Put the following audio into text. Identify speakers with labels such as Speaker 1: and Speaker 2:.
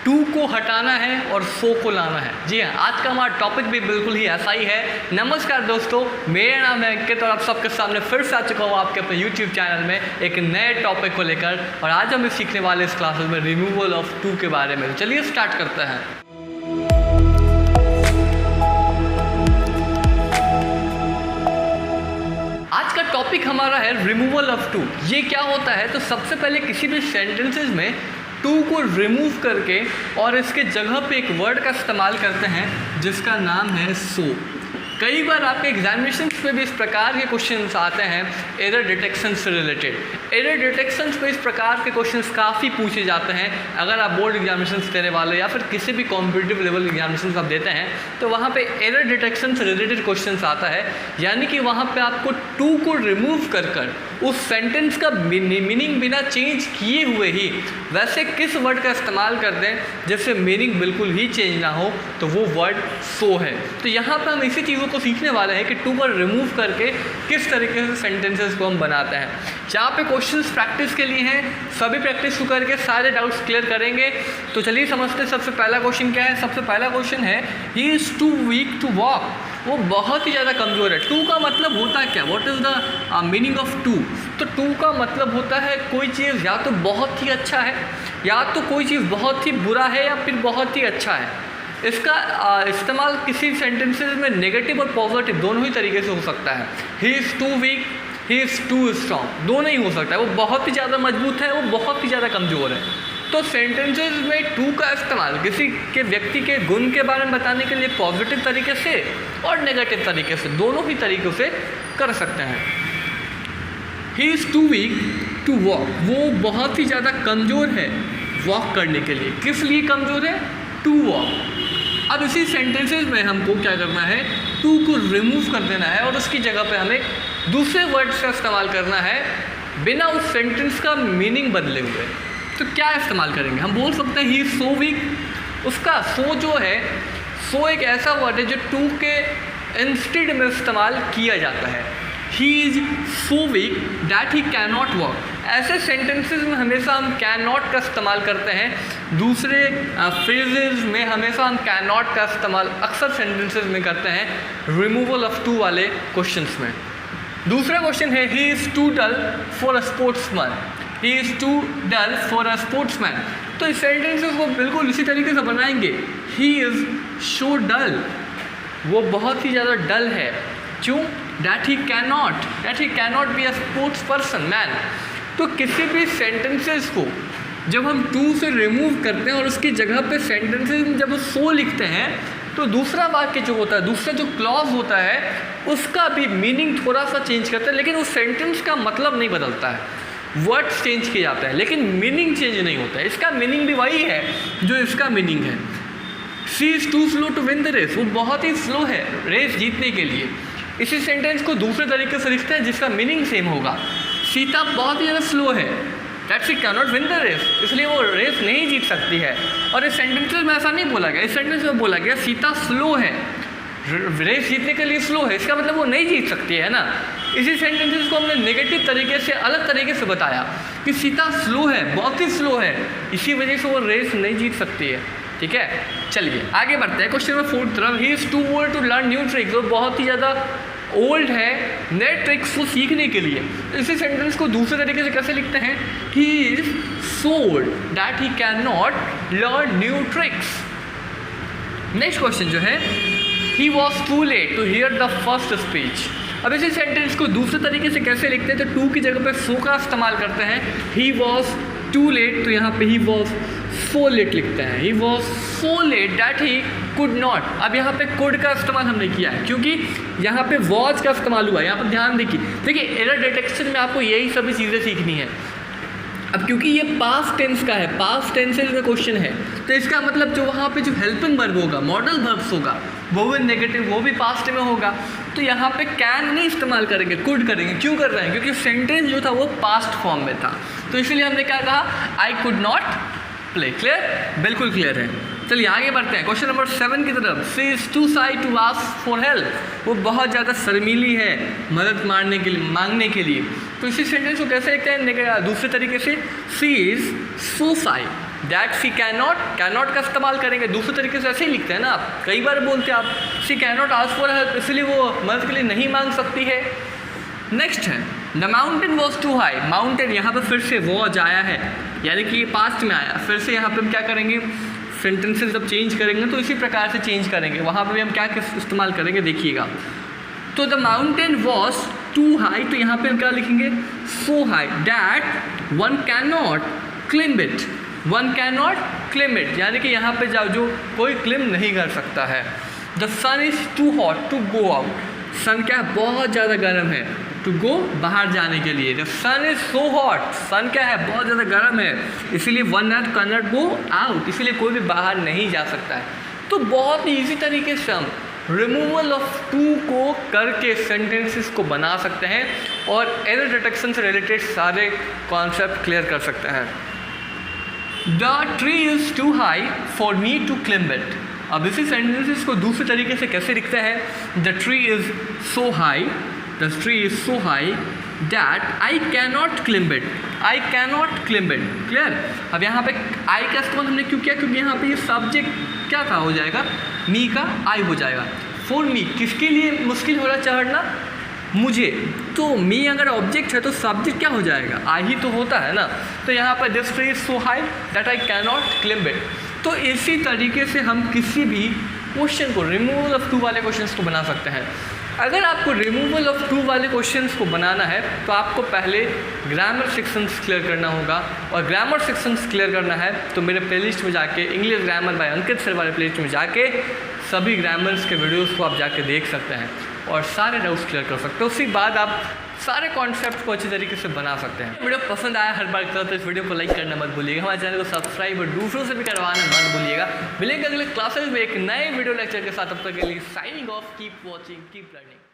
Speaker 1: To को हटाना है और सो को लाना है। जी हाँ, आज का हमारा टॉपिक भी बिल्कुल ही ऐसा ही है। नमस्कार दोस्तों, मेरा नाम है अंकित और आप सबके सामने फिर से आ चुका हूँ आपके अपने यूट्यूब चैनल में एक नए टॉपिक को लेकर। और आज हम सीखने वाले इस क्लासेस में रिमूवल ऑफ टू के बारे में। तो चलिए स्टार्ट करते हैं। आज का टॉपिक हमारा है रिमूवल ऑफ टू। ये क्या होता है, तो सबसे पहले किसी भी सेंटेंसेस में टू को रिमूव करके और इसके जगह पे एक वर्ड का इस्तेमाल करते हैं जिसका नाम है सो। कई बार आपके एग्जामिनेशंस पे भी इस प्रकार के क्वेश्चंस आते हैं एरर डिटेक्शन से रिलेटेड। एरर डिटेक्शंस पे इस प्रकार के क्वेश्चंस काफ़ी पूछे जाते हैं। अगर आप बोर्ड एग्जामिनेशंस देने वाले या फिर किसी भी कॉम्पिटिटिव लेवल एग्जामिनेशंस आप देते हैं तो वहाँ पे एरर डिटेक्शन से रिलेटेड क्वेश्चंस आता है। यानी कि वहाँ पे आपको टू को रिमूव कर उस सेंटेंस का मीनिंग बिना चेंज किए हुए ही वैसे किस वर्ड का इस्तेमाल कर दें जिससे मीनिंग बिल्कुल ही चेंज ना हो, तो वो वर्ड सो है। तो यहाँ पर हम इसी चीज़ों को सीखने वाले हैं कि टू को रिमूव करके किस तरीके से सेंटेंसेस को हम बनाते हैं। जहाँ पे क्वेश्चंस प्रैक्टिस के लिए हैं, सभी प्रैक्टिस को करके सारे डाउट्स क्लियर करेंगे। तो चलिए समझते हैं सबसे पहला क्वेश्चन क्या है। सबसे पहला क्वेश्चन है he is too weak to walk. वो बहुत ही ज़्यादा कमज़ोर है। टू का मतलब होता है क्या, what is the meaning of too? तो टू का मतलब होता है कोई चीज़ या तो बहुत ही अच्छा है या तो कोई चीज़ बहुत ही बुरा है या फिर बहुत ही अच्छा है। इसका इस्तेमाल किसी सेंटेंसेस में नेगेटिव और पॉजिटिव दोनों ही तरीके से हो सकता है। He is too weak, he is too strong, दोनों ही हो सकता है। वो बहुत ही ज़्यादा मजबूत है, वो बहुत ही ज़्यादा कमज़ोर है। तो सेंटेंसेस में टू का इस्तेमाल किसी के व्यक्ति के गुण के बारे में बताने के लिए पॉजिटिव तरीके से और नेगेटिव तरीके से, दोनों ही तरीक़ों से कर सकते हैं। He is too weak to walk, वो बहुत ही ज़्यादा कमज़ोर है वॉक करने के लिए। किस लिए कमज़ोर है? To walk. अब इसी सेंटेंसेस में हमको क्या करना है, टू को रिमूव कर देना है और उसकी जगह पे हमें दूसरे वर्ड्स का इस्तेमाल करना है बिना उस सेंटेंस का मीनिंग बदले हुए। तो क्या इस्तेमाल करेंगे? हम बोल सकते हैं ही इज़ सो वीक। उसका सो जो है, सो एक ऐसा वर्ड है जो टू के इंस्टेड में इस्तेमाल किया जाता है। He is so weak that he can not walk. ऐसे सेंटेंसेस में हमेशा हम कैन नॉट का इस्तेमाल करते हैं। दूसरे फ्रेजेस में हमेशा हम कैन नॉट का इस्तेमाल अक्सर सेंटेंसेस में करते हैं रिमूवल ऑफ टू वाले क्वेश्चंस में। दूसरा क्वेश्चन है he is too dull for a sportsman. He is too dull for a sportsman. तो इस सेंटेंसेस को बिल्कुल इसी तरीके से बनाएंगे। ही इज़ सो डल, वो बहुत ही ज़्यादा डल है। क्यों? That he can not be a sports person man. तो किसी भी सेंटेंसेस को जब हम टू से रिमूव करते हैं और उसकी जगह पे सेंटेंसेस में जब सो लिखते हैं तो दूसरा वाक्य जो होता है, दूसरा जो क्लॉज होता है, उसका भी मीनिंग थोड़ा सा चेंज करता है, लेकिन उस सेंटेंस का मतलब नहीं बदलता है। वर्ड्स चेंज किए जाते हैं लेकिन मीनिंग चेंज नहीं होता है। इसका मीनिंग भी वही है जो इसका मीनिंग है। She is too slow to win the race. वो बहुत ही स्लो है रेस जीतने के लिए। इसी सेंटेंस को दूसरे तरीके से लिखते हैं जिसका मीनिंग सेम होगा। सीता बहुत ही ज़्यादा स्लो है, that she can not win the race, इसलिए वो रेस नहीं जीत सकती है। और इस सेंटेंस में ऐसा नहीं बोला गया। इस सेंटेंस में बोला गया सीता स्लो है, रेस जीतने के लिए स्लो है, इसका मतलब वो नहीं जीत सकती है ना। इसी सेंटेंसेस को हमने नेगेटिव तरीके से अलग तरीके से बताया कि सीता स्लो है, बहुत ही स्लो है, इसी वजह से वो रेस नहीं जीत सकती है। ठीक है, चलिए आगे बढ़ते हैं। क्वेश्चन नंबर 4 तरफ। He is too old to learn new tricks. वो बहुत ही ज़्यादा ओल्ड है नए ट्रिक्स को सीखने के लिए। इसी सेंटेंस को दूसरे तरीके से कैसे लिखते हैं? He is so old that he can not learn new tricks. Next question जो है, he was too late to hear the first speech. अब इसी सेंटेंस को दूसरे तरीके से कैसे लिखते हैं? तो टू की जगह पे सो का इस्तेमाल करते हैं। ही वॉज टू लेट, तो यहाँ पे ही वॉज सो लेट लिखते हैं। He was so let that he could not. अब यहाँ पे कुड का इस्तेमाल हमने किया है क्योंकि यहाँ पे वॉज का इस्तेमाल हुआ है। यहाँ पर ध्यान देखिए एरर डिटेक्शन में आपको यही सभी चीज़ें सीखनी है। अब क्योंकि ये पास्ट टेंस का है, पास्ट टेंसेस में क्वेश्चन है, तो इसका मतलब जो वहाँ पे जो हेल्पिंग वर्ब होगा, मॉडल वर्ब्स होगा, वो भी नेगेटिव, वो भी पास्ट में होगा। तो यहाँ पे कैन नहीं इस्तेमाल करेंगे, कुड करेंगे। क्यों कर रहे हैं? क्योंकि सेंटेंस जो था वो पास्ट फॉर्म में था। तो इसलिए हमने क्या कहा, I could not play. Clear? बिल्कुल क्लियर है। चलिए आगे बढ़ते हैं क्वेश्चन नंबर 7 की तरफ। She is too shy to ask for help. वो बहुत ज़्यादा शर्मीली है मदद मांगने के लिए। तो इसी सेंटेंस को कैसे लिखते हैं दूसरे तरीके से? शी इज़ सो शाई दैट सी कैन नॉट का इस्तेमाल करेंगे, दूसरे तरीके से ऐसे ही लिखते हैं ना आप, कई बार बोलते हैं आप she can not ask for help, इसलिए वो मदद के लिए नहीं मांग सकती है। नेक्स्ट है the mountain was too high, mountain यहाँ पर फिर से वॉज आया है, यानी कि ये पास्ट में आया, फिर से यहाँ पर हम क्या करेंगे, सेंटेंसेस जब चेंज करेंगे तो इसी प्रकार से चेंज करेंगे, वहाँ पर भी हम क्या इस्तेमाल करेंगे देखिएगा। तो the mountain was too high, तो यहाँ पे हम क्या लिखेंगे, so high that one can not climb it, one can not climb it, यानी कि यहाँ पे जाओ जो कोई क्लिम्ब नहीं कर सकता है। The sun is too hot to go out, sun क्या है, बहुत ज़्यादा गर्म है, टू गो बाहर जाने के लिए। The sun is so hot, sun क्या है, बहुत ज़्यादा गर्म है, इसीलिए one not can not go out, इसीलिए कोई भी बाहर नहीं जा सकता है। तो बहुत ईजी तरीके से हम रिमूवल ऑफ टू को करके सेंटेंसेस को बना सकते हैं और एरर डिटेक्शन से रिलेटेड सारे कॉन्सेप्ट क्लियर कर सकते हैं। The tree is too high for me to climb it, अब इसी सेंटेंसेस को दूसरे तरीके से कैसे लिखते हैं, the tree is so high, the tree is so high that I can not climb it, I can not climb it, clear. अब यहाँ पे आई का इस्तेमाल हमने क्यों किया, क्योंकि यहाँ पे ये सब्जेक्ट क्या था, हो जाएगा मी का आई हो जाएगा। फॉर मी किसके लिए मुश्किल हो रहा चढ़ना, मुझे, तो मी अगर ऑब्जेक्ट है तो सब्जेक्ट क्या हो जाएगा, आई ही तो होता है ना। तो यहाँ पर this tree is so high that I can not climb it. तो इसी तरीके से हम किसी भी क्वेश्चन को, रिमूवल ऑफ टू वाले क्वेश्चन को बना सकते हैं। अगर आपको रिमूवल ऑफ टू वाले क्वेश्चंस को बनाना है तो आपको पहले ग्रामर सेक्शंस क्लियर करना होगा, और ग्रामर सेक्शंस क्लियर करना है तो मेरे प्लेलिस्ट में जाके इंग्लिश ग्रामर बाय अंकित सर वाले प्लेलिस्ट में जाके सभी ग्रामर्स के वीडियोस को आप जाके देख सकते हैं और सारे डाउट्स क्लियर कर सकते हैं। उसके बाद आप सारे कॉन्सेप्ट को अच्छी तरीके से बना सकते हैं। वीडियो पसंद आया हर बार तो इस वीडियो को लाइक करना मत भूलिएगा, हमारे चैनल को सब्सक्राइब और दूसरों से भी करवाना मत भूलिएगा। मिलेंगे अगले क्लासेस में एक नए वीडियो लेक्चर के साथ, तब तक के लिए signing off, keep watching, keep learning.